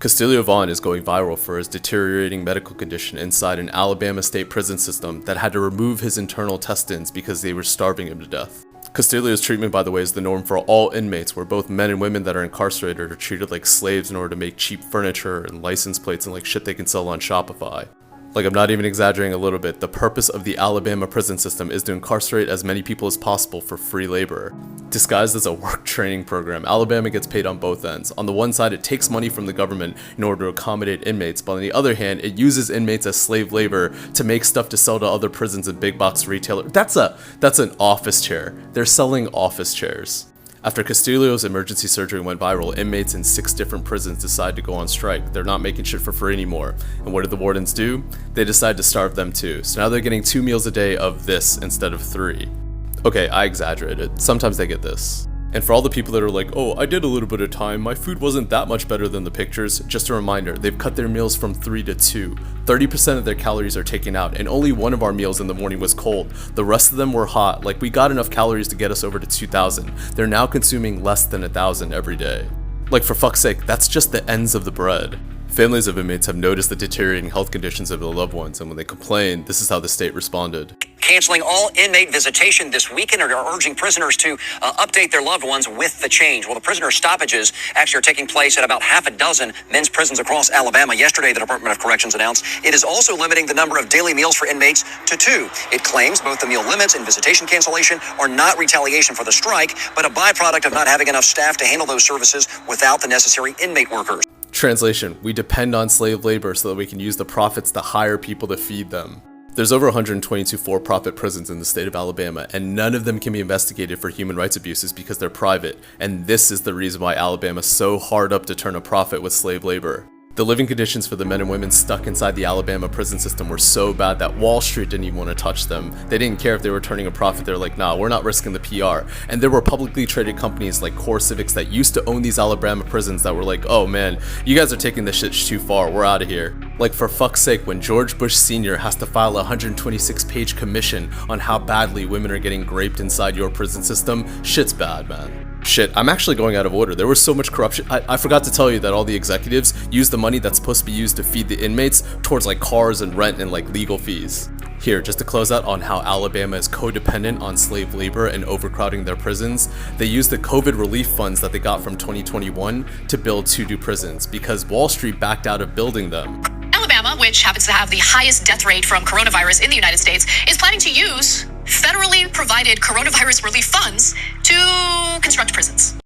Castillo Vaughn is going viral for his deteriorating medical condition inside an Alabama state prison system that had to remove his internal intestines because they were starving him to death. Castillo's treatment, by the way, is the norm for all inmates, where both men and women that are incarcerated are treated like slaves in order to make cheap furniture and license plates and like shit they can sell on Shopify. Like, I'm not even exaggerating a little bit. The purpose of the Alabama prison system is to incarcerate as many people as possible for free labor. Disguised as a work training program, Alabama gets paid on both ends. On the one side, it takes money from the government in order to accommodate inmates, but on the other hand, it uses inmates as slave labor to make stuff to sell to other prisons and big box retailers. That's an office chair. They're selling office chairs. After Castillo's emergency surgery went viral, inmates in 6 different prisons decided to go on strike. They're not making shit for free anymore. And what did the wardens do? They decided to starve them too. So now they're getting 2 meals a day of this instead of 3. Okay, I exaggerated. Sometimes they get this. And for all the people that are like, oh, I did a little bit of time, my food wasn't that much better than the pictures, just a reminder, they've cut their meals from 3 to 2. 30% of their calories are taken out, and only one of our meals in the morning was cold. The rest of them were hot, like we got enough calories to get us over to 2,000. They're now consuming less than 1,000 every day. Like, for fuck's sake, that's just the ends of the bread. Families of inmates have noticed the deteriorating health conditions of their loved ones, and when they complained, this is how the state responded. Canceling all inmate visitation this weekend and are urging prisoners to update their loved ones with the change. Well, the prisoner stoppages actually are taking place at about half a dozen men's prisons across Alabama. Yesterday, the Department of Corrections announced it is also limiting the number of daily meals for inmates to 2. It claims both the meal limits and visitation cancellation are not retaliation for the strike, but a byproduct of not having enough staff to handle those services without the necessary inmate workers. Translation: we depend on slave labor so that we can use the profits to hire people to feed them. There's over 122 for-profit prisons in the state of Alabama, and none of them can be investigated for human rights abuses because they're private, and this is the reason why Alabama's so hard up to turn a profit with slave labor. The living conditions for the men and women stuck inside the Alabama prison system were so bad that Wall Street didn't even want to touch them. They didn't care if they were turning a profit. They're like, nah, we're not risking the PR. And there were publicly traded companies like CoreCivics that used to own these Alabama prisons that were like, oh man, you guys are taking this shit too far, we're out of here. Like, for fuck's sake, when George Bush Sr. has to file a 126-page commission on how badly women are getting raped inside your prison system, shit's bad, man. Shit, I'm actually going out of order. There was so much corruption. I forgot to tell you that all the executives use the money that's supposed to be used to feed the inmates towards like cars and rent and like legal fees. Here, just to close out on how Alabama is codependent on slave labor and overcrowding their prisons, they use the COVID relief funds that they got from 2021 to build 2 new prisons because Wall Street backed out of building them. Alabama, which happens to have the highest death rate from coronavirus in the United States, is planning to use federally provided coronavirus relief funds to construct prisons.